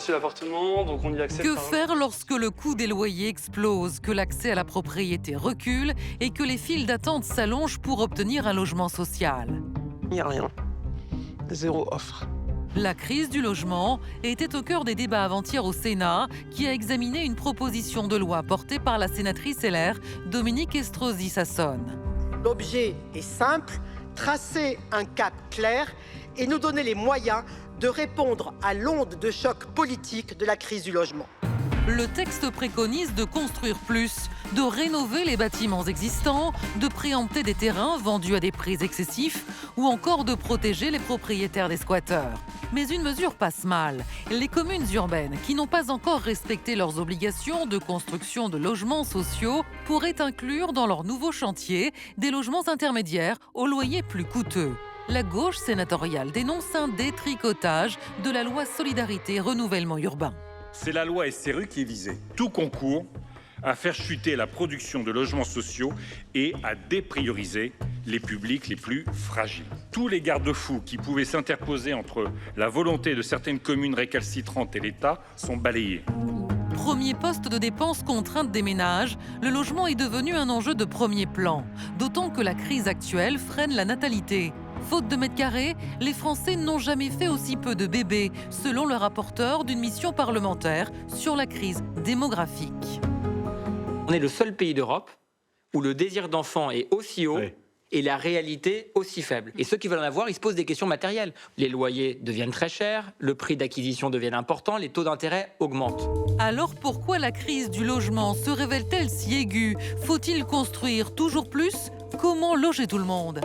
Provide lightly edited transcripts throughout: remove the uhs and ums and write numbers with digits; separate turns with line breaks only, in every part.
reçu l'appartement, donc on y accède.
Que faire lorsque le coût des loyers explose, que l'accès à la propriété recule et que les files d'attente s'allongent pour obtenir un logement social?
Il n'y a rien. Zéro offre.
La crise du logement était au cœur des débats avant-hier au Sénat, qui a examiné une proposition de loi portée par la sénatrice LR Dominique Estrosi Sassone.
L'objet est simple, tracer un cap clair et nous donner les moyens de répondre à l'onde de choc politique de la crise du logement.
Le texte préconise de construire plus, de rénover les bâtiments existants, de préempter des terrains vendus à des prix excessifs ou encore de protéger les propriétaires des squatteurs. Mais une mesure passe mal. Les communes urbaines qui n'ont pas encore respecté leurs obligations de construction de logements sociaux pourraient inclure dans leurs nouveaux chantiers des logements intermédiaires aux loyers plus coûteux. La gauche sénatoriale dénonce un détricotage de la loi Solidarité Renouvellement Urbain.
C'est la loi SRU qui est visée. Tout concourt à faire chuter la production de logements sociaux et à déprioriser les publics les plus fragiles. Tous les garde-fous qui pouvaient s'interposer entre la volonté de certaines communes récalcitrantes et l'État sont balayés.
Premier poste de dépenses contrainte des ménages, le logement est devenu un enjeu de premier plan, d'autant que la crise actuelle freine la natalité. Faute de mètres carrés, les Français n'ont jamais fait aussi peu de bébés, selon le rapporteur d'une mission parlementaire sur la crise démographique.
On est le seul pays d'Europe où le désir d'enfant est aussi haut et la réalité aussi faible. Et ceux qui veulent en avoir, ils se posent des questions matérielles. Les loyers deviennent très chers, le prix d'acquisition devient important, les taux d'intérêt augmentent.
Alors pourquoi la crise du logement se révèle-t-elle si aiguë? Faut-il construire toujours plus? Comment loger tout le monde?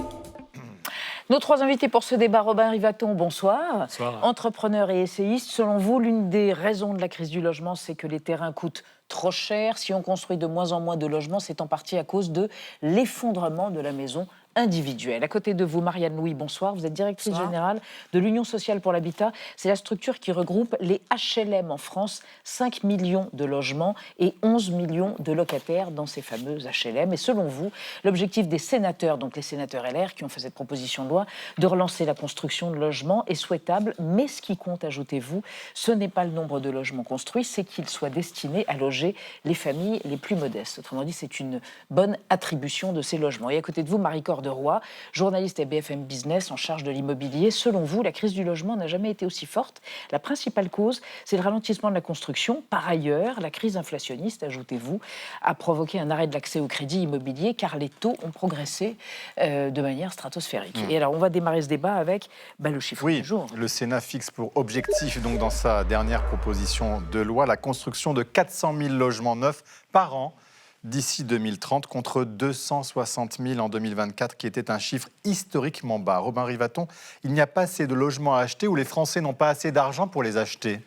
Nos trois invités pour ce débat, Robin Rivaton, bonsoir.
Bonsoir.
Entrepreneur et essayiste, selon vous, l'une des raisons de la crise du logement, c'est que les terrains coûtent trop cher. Si on construit de moins en moins de logements, c'est en partie à cause de l'effondrement de la maison individuelle. À côté de vous, Marianne Louis, bonsoir. Vous êtes directrice générale de l'Union sociale pour l'habitat. C'est la structure qui regroupe les HLM en France, 5 millions de logements et 11 millions de locataires dans ces fameux HLM. Et selon vous, l'objectif des sénateurs, donc les sénateurs LR qui ont fait cette proposition de loi, de relancer la construction de logements est souhaitable. Mais ce qui compte, ajoutez-vous, ce n'est pas le nombre de logements construits, c'est qu'ils soient destinés à loger les familles les plus modestes. Autrement dit, c'est une bonne attribution de ces logements. Et à côté de vous, Marie-Corde Roy, journaliste à BFM Business en charge de l'immobilier. Selon vous, la crise du logement n'a jamais été aussi forte. La principale cause, c'est le ralentissement de la construction. Par ailleurs, la crise inflationniste, ajoutez-vous, a provoqué un arrêt de l'accès au crédit immobilier car les taux ont progressé de manière stratosphérique. Et alors, on va démarrer ce débat avec le chiffre du jour.
Le Sénat fixe pour objectif, donc dans sa dernière proposition de loi, la construction de 400 000 logements neufs par an d'ici 2030, contre 260 000 en 2024, qui était un chiffre historiquement bas. Robin Rivaton, il n'y a pas assez de logements à acheter ou les Français n'ont pas assez d'argent pour les acheter?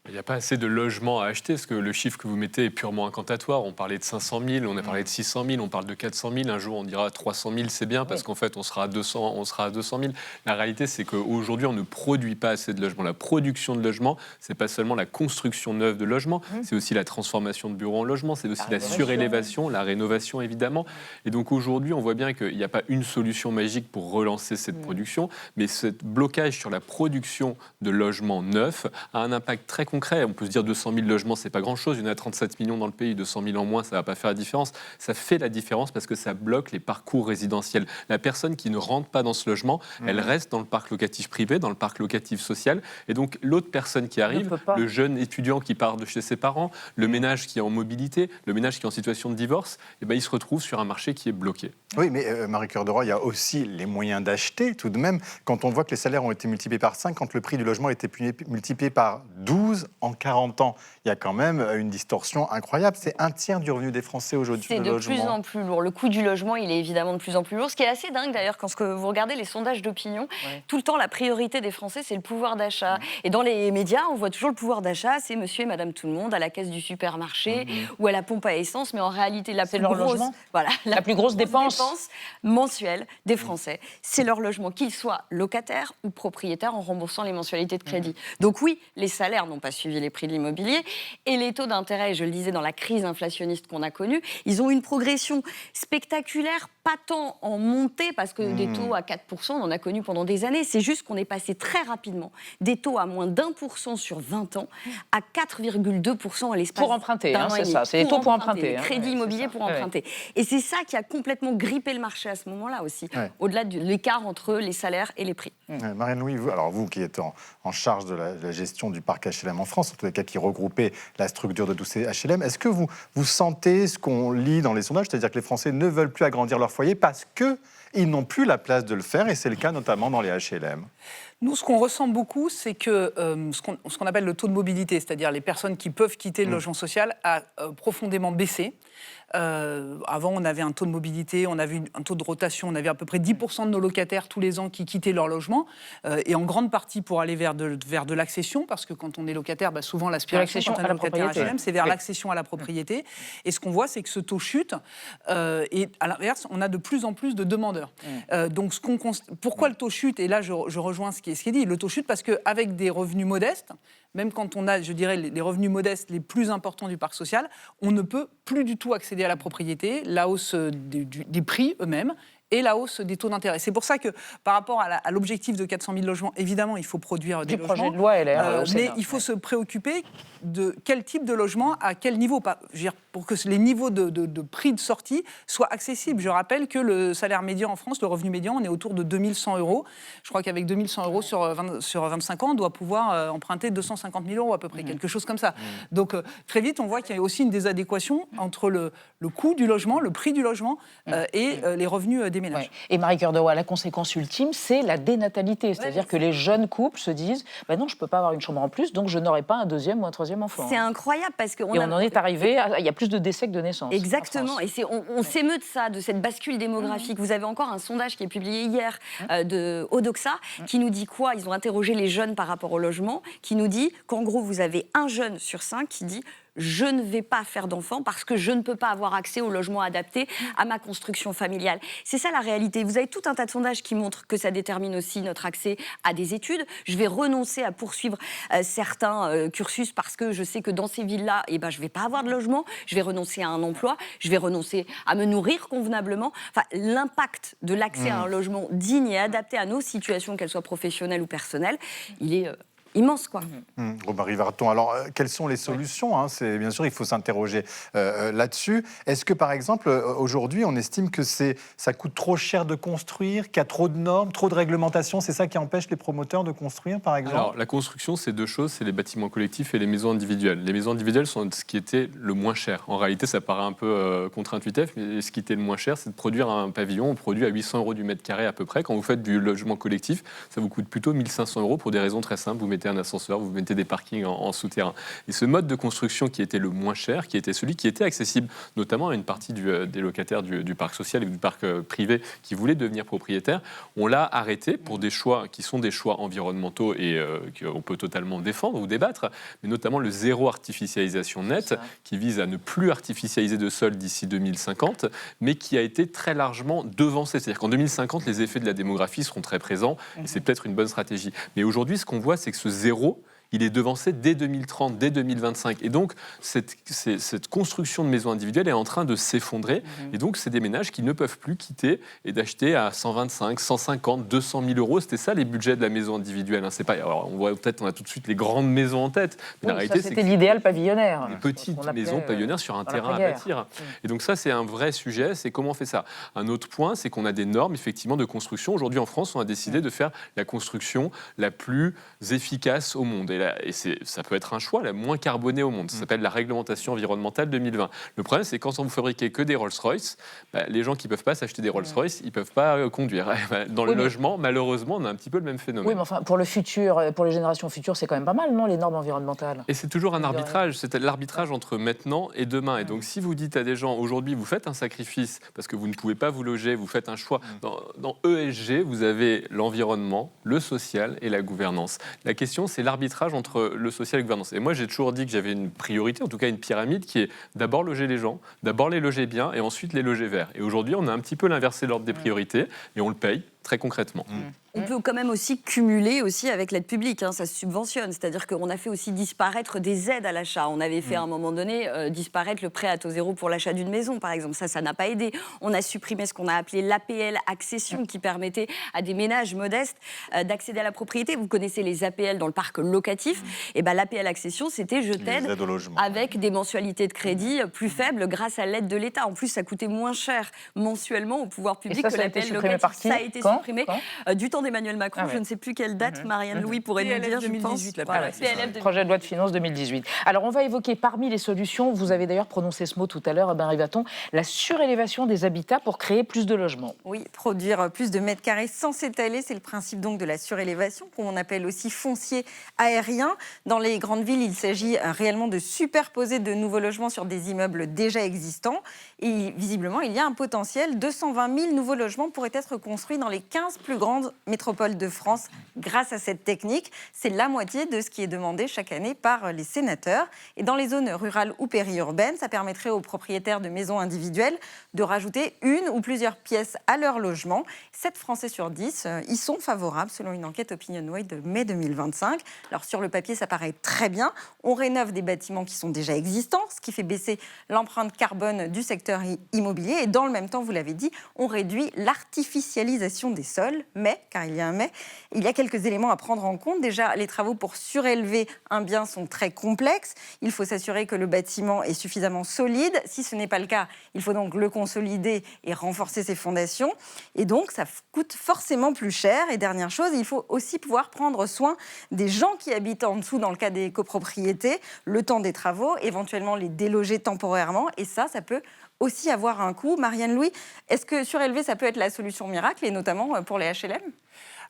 Il n'y a pas assez de logements à acheter, parce que le chiffre que vous mettez est purement incantatoire. On parlait de 500 000, on a parlé de 600 000, on parle de 400 000. Un jour, on dira 300 000, c'est bien, parce qu'en fait, on sera à 200 000. La réalité, c'est qu'aujourd'hui, on ne produit pas assez de logements. La production de logements, c'est pas seulement la construction neuve de logements, c'est aussi la transformation de bureaux en logements, c'est aussi la surélévation, la rénovation, évidemment. Et donc, aujourd'hui, on voit bien qu'il n'y a pas une solution magique pour relancer cette production, mais ce blocage sur la production de logements neufs a un impact très concret. On peut se dire 200 000 logements, c'est pas grand-chose. Il y en a 37 millions dans le pays, 200 000 en moins, ça va pas faire la différence. Ça fait la différence parce que ça bloque les parcours résidentiels. La personne qui ne rentre pas dans ce logement, elle reste dans le parc locatif privé, dans le parc locatif social. Et donc, l'autre personne qui arrive, le jeune étudiant qui part de chez ses parents, le ménage qui est en mobilité, le ménage qui est en situation de divorce, il se retrouve sur un marché qui est bloqué.
Oui, mais Marie-Corde Roy, il y a aussi les moyens d'acheter, tout de même. Quand on voit que les salaires ont été multipliés par 5, quand le prix du logement a été multiplié par 12 en 40 ans, il y a quand même une distorsion incroyable. C'est un tiers du revenu des Français aujourd'hui.
C'est de plus en plus lourd. Le coût du logement, il est évidemment de plus en plus lourd. Ce qui est assez dingue d'ailleurs, quand vous regardez les sondages d'opinion, tout le temps, la priorité des Français, c'est le pouvoir d'achat. Et dans les médias, on voit toujours le pouvoir d'achat, c'est monsieur et madame tout le monde, à la caisse du supermarché ou à la pompe à essence. Mais en réalité, la plus grosse dépense mensuelle des Français, c'est leur logement, qu'ils soient locataires ou propriétaires, en remboursant les mensualités de crédit. Donc oui, les salaires n'ont pas pas suivi les prix de l'immobilier. Et les taux d'intérêt, je le disais, dans la crise inflationniste qu'on a connue, ils ont une progression spectaculaire, pas tant en montée, parce que des taux à 4%, on en a connu pendant des années. C'est juste qu'on est passé très rapidement des taux à moins d'1% sur 20 ans à 4,2% à l'espace
pour emprunter,
d'un an
c'est
et demi.
ça. C'est les taux pour emprunter.
Les crédits immobiliers pour emprunter. Et c'est ça qui a complètement grippé le marché à ce moment-là aussi, au-delà de l'écart entre les salaires et les prix.
Marianne-Louis, vous qui êtes en charge de la gestion du parc HLM en France, en tous les cas qui regroupait la structure de tous ces HLM, est-ce que vous sentez ce qu'on lit dans les sondages, c'est-à-dire que les Français ne veulent plus agrandir leur foyer parce qu'ils n'ont plus la place de le faire, et c'est le cas notamment dans les HLM?
Nous, ce qu'on ressent beaucoup, c'est que ce qu'on appelle le taux de mobilité, c'est-à-dire les personnes qui peuvent quitter le logement social, a profondément baissé. Avant, on avait un taux de mobilité, on avait un taux de rotation, on avait à peu près 10% de nos locataires tous les ans qui quittaient leur logement, et en grande partie pour aller vers de l'accession, parce que quand on est locataire, souvent l'aspiration quand on est locataire HLM, c'est vers l'accession à la propriété. Et ce qu'on voit, c'est que ce taux chute, et à l'inverse, on a de plus en plus de demandeurs. Donc, pourquoi le taux chute? Et là, je rejoins ce qui est dit. Le taux chute parce qu'avec des revenus modestes, même quand on a, je dirais, les revenus modestes les plus importants du parc social, on ne peut plus du tout accéder à la propriété, la hausse des prix eux-mêmes et la hausse des taux d'intérêt. C'est pour ça que, par rapport à l'objectif de 400 000 logements, évidemment, il faut produire des logements.
Du projet de loi LR.
Mais il faut se préoccuper de quel type de logement, à quel niveau, pour que les niveaux de prix de sortie soient accessibles. Je rappelle que le salaire médian en France, le revenu médian, on est autour de 2100 €. Je crois qu'avec 2100 € sur 25 ans, on doit pouvoir emprunter 250 000 € à peu près, quelque chose comme ça. Donc, très vite, on voit qu'il y a aussi une désadéquation entre le coût du logement, le prix du logement et les revenus des ménages.
Ouais. Et Marie-Cœur de Roy, la conséquence ultime, c'est la dénatalité. C'est-à-dire que les jeunes couples se disent non, je ne peux pas avoir une chambre en plus, donc je n'aurai pas un deuxième ou un troisième enfant.
C'est incroyable parce qu'on
en est arrivé il y a plus de décès que de naissances.
Exactement. Et on s'émeut de ça, de cette bascule démographique. Vous avez encore un sondage qui est publié hier de Odoxa qui nous dit quoi? Ils ont interrogé les jeunes par rapport au logement, qui nous dit qu'en gros, vous avez un jeune sur 5 qui dit je ne vais pas faire d'enfants parce que je ne peux pas avoir accès au logement adapté à ma construction familiale. C'est ça la réalité. Vous avez tout un tas de sondages qui montrent que ça détermine aussi notre accès à des études. Je vais renoncer à poursuivre certains cursus parce que je sais que dans ces villes-là, je ne vais pas avoir de logement. Je vais renoncer à un emploi. Je vais renoncer à me nourrir convenablement. Enfin, l'impact de l'accès à un logement digne et adapté à nos situations, qu'elles soient professionnelles ou personnelles, il est immense, quoi.
Robin Rivarton, alors quelles sont les solutions, c'est, bien sûr, il faut s'interroger là-dessus. Est-ce que, par exemple, aujourd'hui, on estime que ça coûte trop cher de construire, qu'il y a trop de normes, trop de réglementations? C'est ça qui empêche les promoteurs de construire, par exemple?
Alors, la construction, c'est deux choses, c'est les bâtiments collectifs et les maisons individuelles. Les maisons individuelles sont ce qui était le moins cher. En réalité, ça paraît un peu contre-intuitif, mais ce qui était le moins cher, c'est de produire un pavillon. On produit à 800 € du mètre carré à peu près. Quand vous faites du logement collectif, ça vous coûte plutôt 1 500 € pour des raisons très simples. Vous mettez un ascenseur, vous mettez des parkings en souterrain. Et ce mode de construction qui était le moins cher, qui était celui qui était accessible notamment à une partie des locataires du parc social et du parc privé qui voulaient devenir propriétaires, on l'a arrêté pour des choix qui sont des choix environnementaux et qu'on peut totalement défendre ou débattre, mais notamment le zéro artificialisation nette qui vise à ne plus artificialiser de sol d'ici 2050, mais qui a été très largement devancé. C'est-à-dire qu'en 2050, les effets de la démographie seront très présents et c'est peut-être une bonne stratégie. Mais aujourd'hui, ce qu'on voit, c'est que ce zéro, il est devancé dès 2030, dès 2025. Et donc, cette construction de maisons individuelles est en train de s'effondrer. Et donc, c'est des ménages qui ne peuvent plus quitter et d'acheter à 125, 150, 200 000 €. C'était ça, les budgets de la maison individuelle. C'est pas, alors, on voit peut-être, on a tout de suite les grandes maisons en tête. Mais la réalité,
c'était l'idéal pavillonnaire.
Les petites maisons pavillonnaires sur un terrain à bâtir. Et donc, ça, c'est un vrai sujet. C'est comment on fait ça. Un autre point, c'est qu'on a des normes, effectivement, de construction. Aujourd'hui, en France, on a décidé de faire la construction la plus efficace au monde. Et ça peut être un choix, la moins carbonée au monde. Ça s'appelle la réglementation environnementale 2020. Le problème, c'est quand on vous fabriquez que des Rolls-Royce, les gens qui ne peuvent pas s'acheter des Rolls-Royce, ils ne peuvent pas conduire. Dans le logement, malheureusement, on a un petit peu le même phénomène.
Oui, mais enfin, pour le futur, pour les générations futures, c'est quand même pas mal, non, les normes environnementales?
Et c'est toujours un arbitrage. C'est l'arbitrage entre maintenant et demain. Et donc, si vous dites à des gens, aujourd'hui, vous faites un sacrifice parce que vous ne pouvez pas vous loger, vous faites un choix. Dans ESG, vous avez l'environnement, le social et la gouvernance. La question, c'est l'arbitrage entre le social et la gouvernance. Et moi, j'ai toujours dit que j'avais une priorité, en tout cas une pyramide, qui est d'abord loger les gens, d'abord les loger bien et ensuite les loger verts. Et aujourd'hui, on a un petit peu l'inversé de l'ordre des priorités et on le paye très concrètement.
On peut quand même aussi cumuler aussi avec l'aide publique, hein, ça se subventionne. C'est-à-dire qu'on a fait aussi disparaître des aides à l'achat. On avait fait à un moment donné disparaître le prêt à taux zéro pour l'achat d'une maison, par exemple. Ça n'a pas aidé. On a supprimé ce qu'on a appelé l'APL accession, qui permettait à des ménages modestes d'accéder à la propriété. Vous connaissez les APL dans le parc locatif. Et ben l'APL accession, c'était je t'aide avec des mensualités de crédit plus faibles grâce à l'aide de l'État. En plus, ça coûtait moins cher mensuellement au pouvoir public que l'APL locatif. Ça a été supprimé du temps d'Emmanuel Macron. Je ne sais plus quelle date, Marianne Louis pourrait nous dire, je pense.
Projet de loi de finances 2018. Alors, on va évoquer parmi les solutions, vous avez d'ailleurs prononcé ce mot tout à l'heure, Ben Rivaton, la surélévation des habitats pour créer plus de logements.
Oui, produire plus de mètres carrés sans s'étaler, c'est le principe donc de la surélévation, qu'on appelle aussi foncier aérien. Dans les grandes villes, il s'agit réellement de superposer de nouveaux logements sur des immeubles déjà existants. Et visiblement, il y a un potentiel. 220 000 nouveaux logements pourraient être construits dans les 15 plus grandes métropoles de France grâce à cette technique. C'est la moitié de ce qui est demandé chaque année par les sénateurs. Et dans les zones rurales ou périurbaines, ça permettrait aux propriétaires de maisons individuelles de rajouter une ou plusieurs pièces à leur logement. 7 Français sur 10 y sont favorables, selon une enquête OpinionWay de mai 2025. Alors sur le papier, ça paraît très bien. On rénove des bâtiments qui sont déjà existants, ce qui fait baisser l'empreinte carbone du secteur immobilier. Et dans le même temps, vous l'avez dit, on réduit l'artificialisation des sols. Mais, car il y a un mais, il y a quelques éléments à prendre en compte. Déjà, les travaux pour surélever un bien sont très complexes. Il faut s'assurer que le bâtiment est suffisamment solide. Si ce n'est pas le cas, il faut donc le consolider et renforcer ses fondations. Et donc, ça coûte forcément plus cher. Et dernière chose, il faut aussi pouvoir prendre soin des gens qui habitent en dessous dans le cas des copropriétés, le temps des travaux, éventuellement les déloger temporairement. Et ça peut aussi avoir un coût. Marianne Louis, est-ce que surélever, ça peut être la solution miracle, et notamment pour les HLM ?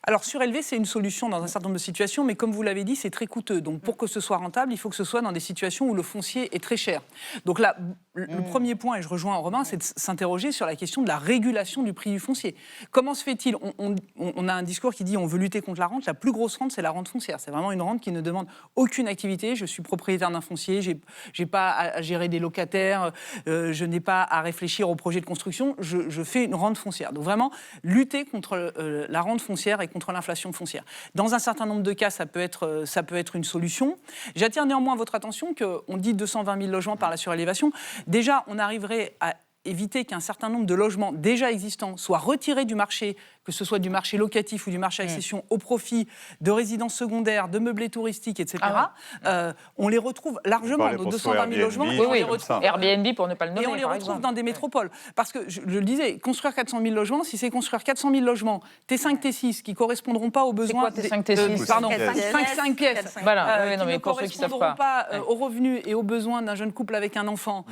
Alors, surélever, c'est une solution dans un certain nombre de situations, mais comme vous l'avez dit, c'est très coûteux. Donc, pour que ce soit rentable, il faut que ce soit dans des situations où le foncier est très cher. Donc là, le premier point, et je rejoins Romain, c'est de s'interroger sur la question de la régulation du prix du foncier. Comment se fait-il ? On a un discours qui dit on veut lutter contre la rente. La plus grosse rente, c'est la rente foncière. C'est vraiment une rente qui ne demande aucune activité. Je suis propriétaire d'un foncier, j'ai pas à gérer des locataires, je n'ai pas à réfléchir au projet de construction. Je fais une rente foncière. Donc vraiment, lutter contre la rente foncière et contre l'inflation foncière. Dans un certain nombre de cas, ça peut être une solution. J'attire néanmoins votre attention qu'on dit 220 000 logements par la surélévation. Déjà, on arriverait à éviter qu'un certain nombre de logements déjà existants soient retirés du marché, que ce soit du marché locatif ou du marché accession, au profit de résidences secondaires, de meublés touristiques, etc. On les retrouve largement, nos 220 000 logements.
Airbnb, pour ne pas le nommer,
et on les retrouve dans des métropoles. Parce que, je le disais, construire 400 000 logements, si c'est construire 400 000 logements T5, T6, qui ne correspondront pas aux besoins...
C'est quoi T5, T6
Pardon, 5 pièces.
Voilà,
qui ne correspondront pas aux revenus et aux besoins d'un jeune couple avec un enfant,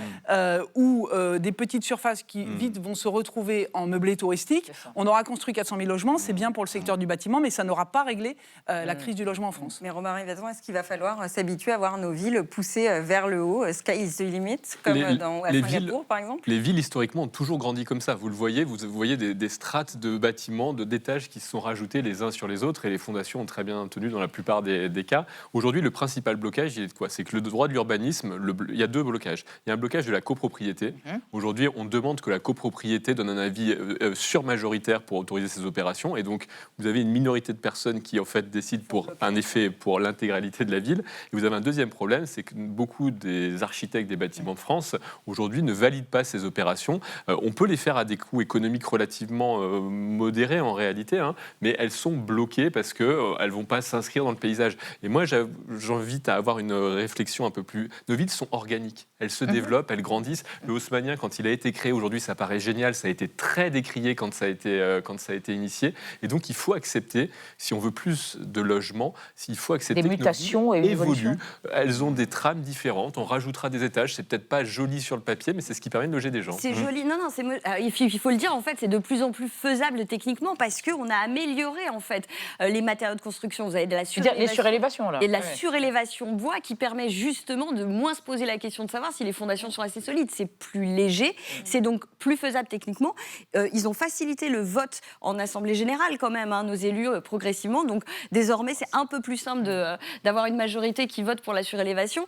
ou des petites surfaces qui vite vont se retrouver en meublé touristique. On aura construit 400 000 logements, c'est bien pour le secteur du bâtiment, mais ça n'aura pas réglé la crise du logement en France.
Mais Romain Rivaton, est-ce qu'il va falloir s'habituer à voir nos villes pousser vers le haut, sky is the limit, comme à Singapour, par exemple ?
Les villes, historiquement, ont toujours grandi comme ça. Vous le voyez, vous voyez des strates de bâtiments, d'étages qui se sont rajoutés les uns sur les autres, et les fondations ont très bien tenu dans la plupart des cas. Aujourd'hui, le principal blocage, il est de quoi ? C'est que le droit de l'urbanisme, il y a deux blocages. Il y a un blocage de la copropriété. Aujourd'hui, on demande que la copropriété donne un avis surmajoritaire pour autoriser ces opérations, et donc vous avez une minorité de personnes qui en fait décident pour un effet pour l'intégralité de la ville. Et vous avez un deuxième problème, c'est que beaucoup des architectes des bâtiments de France aujourd'hui ne valident pas ces opérations. On peut les faire à des coûts économiques relativement modérés en réalité, mais elles sont bloquées parce que elles vont pas s'inscrire dans le paysage. Et moi, j'invite à avoir une réflexion un peu plus. Nos villes sont organiques, elles se développent, elles grandissent. Le haussmannien, quand il a été créé, aujourd'hui, ça paraît génial, ça a été très décrié quand ça a été initié. Et donc, il faut accepter, si on veut plus de logements, il faut accepter
des mutations
que nos
villes évoluent.
Elles ont des trames différentes. On rajoutera des étages. C'est peut-être pas joli sur le papier, mais c'est ce qui permet de loger des gens.
C'est joli. Non, il faut le dire. En fait, c'est de plus en plus faisable techniquement parce que on a amélioré en fait les matériaux de construction. Vous avez de la surélévation,
les surélévations là.
Et de la surélévation bois qui permet justement de moins se poser la question de savoir si les fondations sont assez solides. C'est plus léger. C'est donc plus faisable techniquement. Ils ont facilité le vote en Assemblée générale quand même, nos élus progressivement. Donc désormais, c'est un peu plus simple d'avoir une majorité qui vote pour la surélévation.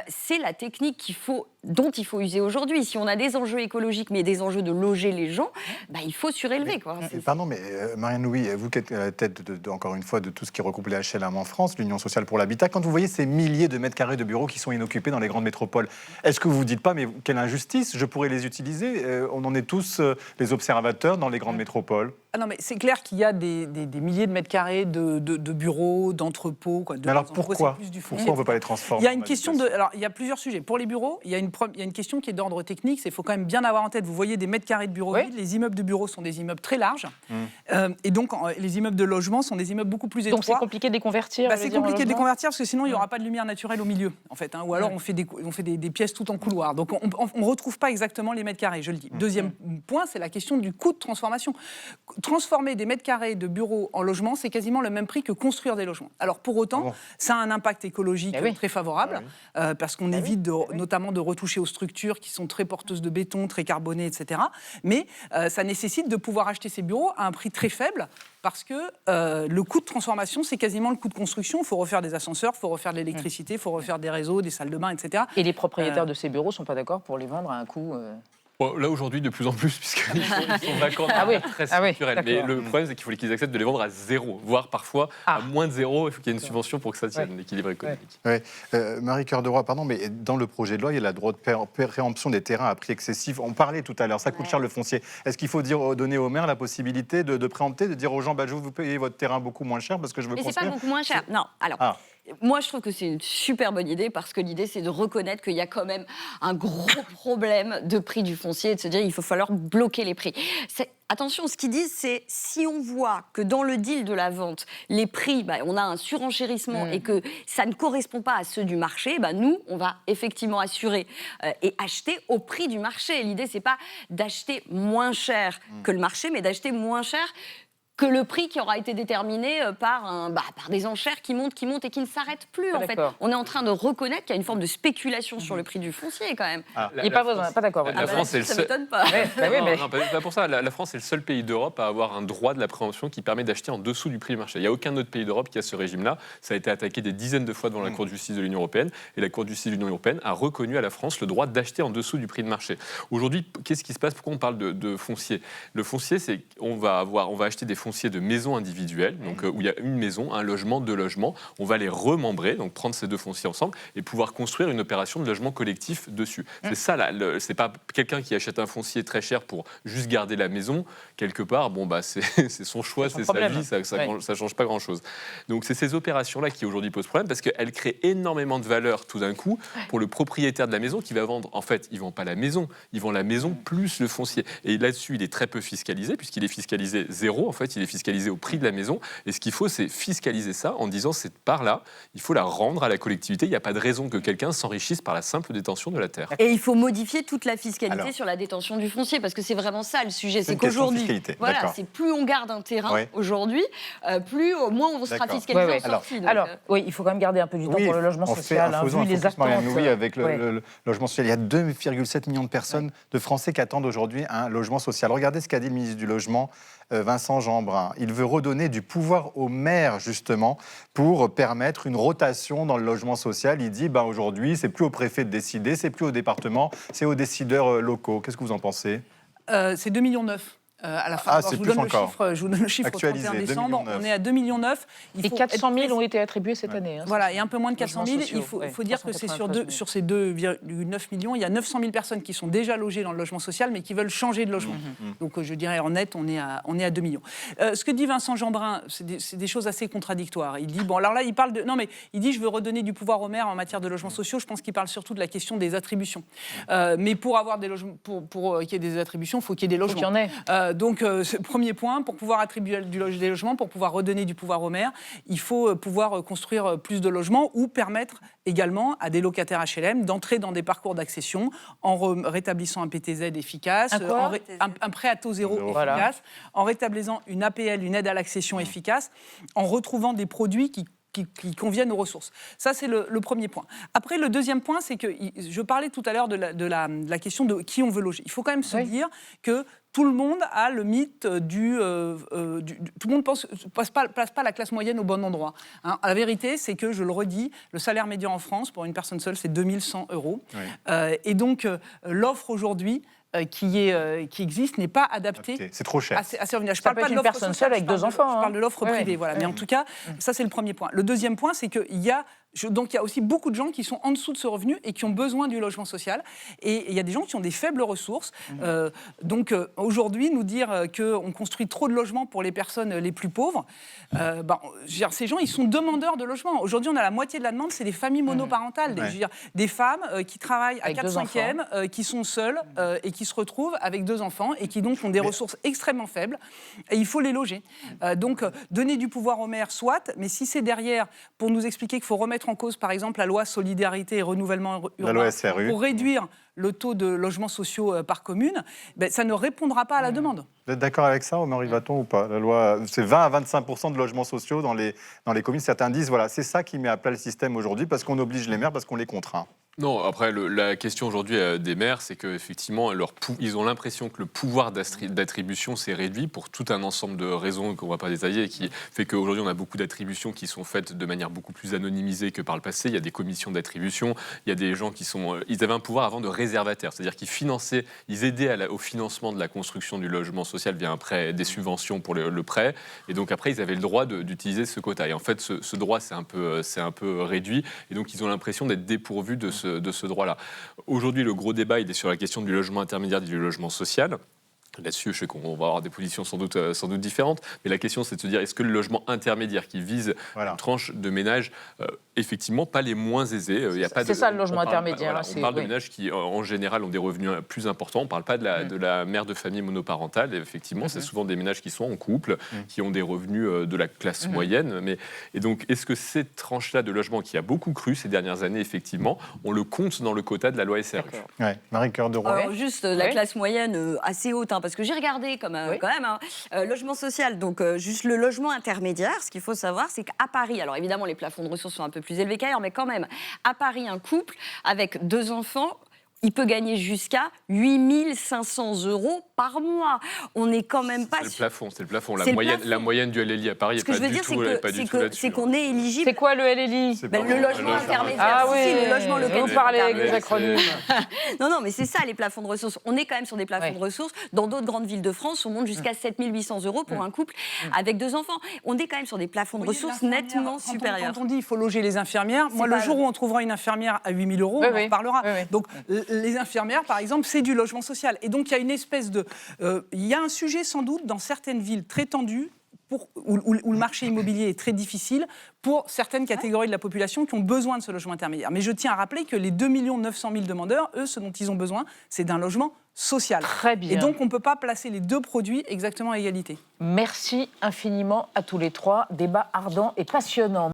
C'est la technique dont il faut user aujourd'hui. Si on a des enjeux écologiques, mais des enjeux de loger les gens, il faut surélever.
Pardon, mais Marianne Louis, vous qui êtes à la tête, encore une fois, de tout ce qui regroupe les HLM en France, l'Union sociale pour l'habitat, quand vous voyez ces milliers de mètres carrés de bureaux qui sont inoccupés dans les grandes métropoles, est-ce que vous vous dites pas, mais quelle injustice, je pourrais les utiliser, on en est tous les observateurs dans les grandes métropoles.
Ah non, mais c'est clair qu'il y a des milliers de mètres carrés de bureaux, d'entrepôts.
Mais alors pourquoi on ne peut pas les transformer?
Il y a une question alors il y a plusieurs sujets. Pour les bureaux, il y a une question qui est d'ordre technique. Il faut quand même bien avoir en tête. Vous voyez des mètres carrés de bureaux vides. Les immeubles de bureaux sont des immeubles très larges. Et donc les immeubles de logement sont des immeubles beaucoup plus étroits.
Donc c'est compliqué de les convertir.
C'est compliqué de les convertir parce que sinon il n'y aura pas de lumière naturelle au milieu, en fait. Ou alors on fait des pièces tout en couloir. Donc on ne retrouve pas exactement les mètres carrés, je le dis. Deuxième point, c'est la question du coût de transformation. Transformer des mètres carrés de bureaux en logement, c'est quasiment le même prix que construire des logements. Alors pour autant, ça a un impact écologique très favorable, parce qu'on évite notamment de retoucher aux structures qui sont très porteuses de béton, très carbonées, etc. Mais ça nécessite de pouvoir acheter ces bureaux à un prix très faible, parce que le coût de transformation, c'est quasiment le coût de construction. Il faut refaire des ascenseurs, il faut refaire de l'électricité, il faut refaire des réseaux, des salles de bain, etc.
Et les propriétaires de ces bureaux ne sont pas d'accord pour les vendre à un coût...
Bon, là, aujourd'hui, de plus en plus, puisqu'ils sont vacants très structurels. Mais le problème, c'est qu'il faut qu'ils acceptent de les vendre à zéro, voire parfois à moins de zéro. Il faut qu'il y ait une subvention pour que ça tienne, l'équilibre économique.
Marie Cœur de Roy, pardon, mais dans le projet de loi, il y a la droit de préemption des terrains à prix excessif. On parlait tout à l'heure, ça coûte cher le foncier. Est-ce qu'il faut donner aux maires la possibilité de préempter, de dire aux gens, je vais vous payer votre terrain beaucoup moins cher parce que je veux construire?
Mais c'est pas beaucoup moins cher. Non, alors... Moi, je trouve que c'est une super bonne idée parce que l'idée, c'est de reconnaître qu'il y a quand même un gros problème de prix du foncier et de se dire qu'il va falloir bloquer les prix. Attention, ce qu'ils disent, c'est si on voit que dans le deal de la vente, les prix, on a un surenchérissement et que ça ne correspond pas à ceux du marché, nous, on va effectivement assurer et acheter au prix du marché. L'idée, c'est pas d'acheter moins cher que le marché, mais d'acheter moins cher que le prix qui aura été déterminé par des enchères qui montent et qui ne s'arrêtent plus. En fait, on est en train de reconnaître qu'il y a une forme de spéculation sur le prix du foncier quand même.
Il n'est pas d'accord.
La France est le
ça
seul.
m'étonne pas.
Non, pas pour ça. La France est le seul pays d'Europe à avoir un droit de la préemption qui permet d'acheter en dessous du prix du marché. Il n'y a aucun autre pays d'Europe qui a ce régime-là. Ça a été attaqué des dizaines de fois devant la Cour de justice de l'Union européenne. Et la Cour de justice de l'Union européenne a reconnu à la France le droit d'acheter en dessous du prix de marché. Aujourd'hui, qu'est-ce qui se passe? Pourquoi on parle de foncier? Le foncier, c'est qu'on va acheter des fonciers de maisons individuelles, donc où il y a une maison, un logement, deux logements. On va les remembrer, donc prendre ces deux fonciers ensemble et pouvoir construire une opération de logement collectif dessus. C'est ça, c'est pas quelqu'un qui achète un foncier très cher pour juste garder la maison. Quelque part, c'est son choix, c'est sa vie, ça change pas grand-chose. Donc c'est ces opérations-là qui aujourd'hui posent problème parce qu'elles créent énormément de valeur tout d'un coup pour le propriétaire de la maison qui va vendre. En fait, il vend pas la maison, il vend la maison plus le foncier. Et là-dessus, il est très peu fiscalisé puisqu'il est fiscalisé zéro. En fait, il est fiscalisé au prix de la maison. Et ce qu'il faut, c'est fiscaliser ça en disant cette part-là, il faut la rendre à la collectivité. Il n'y a pas de raison que quelqu'un s'enrichisse par la simple détention de la terre.
Et il faut modifier toute la fiscalité sur la détention du foncier, parce que c'est vraiment ça le sujet. C'est qu'aujourd'hui, c'est plus on garde un terrain aujourd'hui, moins on sera fiscalisé en sortie.
Alors, il faut quand même garder un peu du temps pour le logement social. Vu les attentes.
Avec le logement social, il y a 2,7 millions de personnes, de Français qui attendent aujourd'hui un logement social. Regardez ce qu'a dit le ministre du Logement, Vincent Jeanbrun. Il veut redonner du pouvoir aux maires, justement, pour permettre une rotation dans le logement social. Il dit, aujourd'hui, c'est plus au préfet de décider, c'est plus au département, c'est aux décideurs locaux. Qu'est-ce que vous en pensez?
C'est 2,9 millions. À la fin, je vous donne le chiffre au 31 décembre. On est à 2,9 millions.
Et 400 000 ont été attribués cette année.
Voilà, et un peu moins de 400 000. Il faut dire que c'est sur ces 2,9 millions, il y a 900 000 personnes qui sont déjà logées dans le logement social, mais qui veulent changer de logement. Donc je dirais en net, on est à 2 millions. Ce que dit Vincent Jeanbrun, c'est des choses assez contradictoires. Il dit, alors là, il parle de... Non, mais il dit, je veux redonner du pouvoir aux maires en matière de logements sociaux. Je pense qu'il parle surtout de la question des attributions. Mais pour avoir des logements, pour qu'il y ait des attributions, il faut qu'il y ait des logements.
Faut qu'il y en ait.
Donc, premier point, pour pouvoir attribuer des logements, pour pouvoir redonner du pouvoir aux maires, il faut pouvoir construire plus de logements ou permettre également à des locataires HLM d'entrer dans des parcours d'accession en rétablissant un PTZ efficace, un prêt à taux zéro efficace, en rétablissant une APL, une aide à l'accession efficace, en retrouvant des produits qui qui conviennent aux ressources. Ça, c'est le premier point. Après, le deuxième point, c'est que je parlais tout à l'heure de la question de qui on veut loger. Il faut quand même se dire que tout le monde a le mythe tout le monde place pas la classe moyenne au bon endroit. Hein. La vérité, c'est que, je le redis, le salaire médian en France, pour une personne seule, c'est 2100 €. Oui. Et donc, l'offre aujourd'hui qui existe n'est pas adaptée.
C'est trop cher.
À ces revenus. Je
Ça
parle
peut
pas
être
de
une
l'offre
personne
sociale,
seule avec 2 enfants.
Je parle de l'offre privée, voilà. Mais en tout cas, ça, c'est le premier point. Le deuxième point, c'est qu'il y a donc il y a aussi beaucoup de gens qui sont en dessous de ce revenu et qui ont besoin du logement social. Et il y a des gens qui ont des faibles ressources. Donc aujourd'hui, nous dire qu'on construit trop de logements pour les personnes les plus pauvres, ces gens, ils sont demandeurs de logement. Aujourd'hui, on a la moitié de la demande, c'est des familles monoparentales. Des femmes qui travaillent à 4/5e, qui sont seules et qui se retrouvent avec 2 enfants et qui donc ont des ressources extrêmement faibles. Et il faut les loger. Donc donner du pouvoir aux maires, soit, mais si c'est derrière pour nous expliquer qu'il faut remettre en cause, par exemple, la loi Solidarité et Renouvellement Urbain,
la loi SRU,
pour réduire le taux de logements sociaux par commune, ça ne répondra pas à la demande.
Vous êtes d'accord avec ça, Omer Yvaton, ou pas? La loi, c'est 20 à 25% de logements sociaux dans les communes. Certains disent, voilà, c'est ça qui met à plat le système aujourd'hui, parce qu'on oblige les maires, parce qu'on les contraint.
Non, après, la question aujourd'hui des maires, c'est qu'effectivement, ils ont l'impression que le pouvoir d'attribution s'est réduit pour tout un ensemble de raisons qu'on ne va pas détailler, qui fait qu'aujourd'hui, on a beaucoup d'attributions qui sont faites de manière beaucoup plus anonymisée que par le passé. Il y a des commissions d'attribution, il y a des gens qui sont... Ils avaient un pouvoir avant de réservataire, c'est-à-dire ils aidaient au financement de la construction du logement social via un prêt, des subventions pour le prêt, et donc après, ils avaient le droit d'utiliser ce quota. Et en fait, ce droit, c'est un peu réduit, et donc ils ont l'impression d'être dépourvus de ce droit-là. Aujourd'hui, le gros débat, il est sur la question du logement intermédiaire et du logement social. Là-dessus, je sais qu'on va avoir des positions sans doute différentes, mais la question, c'est de se dire, est-ce que le logement intermédiaire qui vise une tranche de ménages, effectivement, pas les moins aisés,
c'est ça le logement intermédiaire.
On parle de ménages qui, en général, ont des revenus plus importants. On ne parle pas de la mère de famille monoparentale. Et effectivement, c'est souvent des ménages qui sont en couple, qui ont des revenus de la classe moyenne. Et donc, est-ce que cette tranche-là de logement qui a beaucoup cru ces dernières années, effectivement, on le compte dans le quota de la loi SRU?
Marie-Cœur de Roy.
Alors, juste la classe moyenne assez haute, parce que j'ai regardé quand même, logement social, donc juste le logement intermédiaire. Ce qu'il faut savoir, c'est qu'à Paris, alors évidemment les plafonds de ressources sont un peu plus élevés qu'ailleurs, mais quand même, à Paris, un couple avec 2 enfants, il peut gagner jusqu'à 8 500 € par mois. On n'est quand même pas...
C'est le plafond. La moyenne du LLI à Paris n'est pas du tout là-dessus.
C'est qu'on est éligible...
C'est quoi le LLI?
Le logement intermédiaire.
Ah oui,
le logement locatif.
Vous parlez avec des acronymes.
Non, mais c'est ça les plafonds de ressources. On est quand même sur des plafonds de ressources. Dans d'autres grandes villes de France, on monte jusqu'à 7 800 € pour un couple avec 2 enfants. On est quand même sur des plafonds de ressources nettement supérieurs.
Quand on dit qu'il faut loger les infirmières, moi, le jour où on trouvera une infirmière à 8 000 €, on en reparlera. Donc, les infirmières, par exemple, c'est du logement social. Et donc, il y a une espèce de... Il y a un sujet, sans doute, dans certaines villes très tendues, où le marché immobilier est très difficile pour certaines catégories de la population qui ont besoin de ce logement intermédiaire. Mais je tiens à rappeler que les 2 900 000 demandeurs, eux, ce dont ils ont besoin, c'est d'un logement social.
Très bien.
Et donc, on ne peut pas placer les 2 produits exactement à égalité.
Merci infiniment à tous les 3. Débat ardent et passionnant.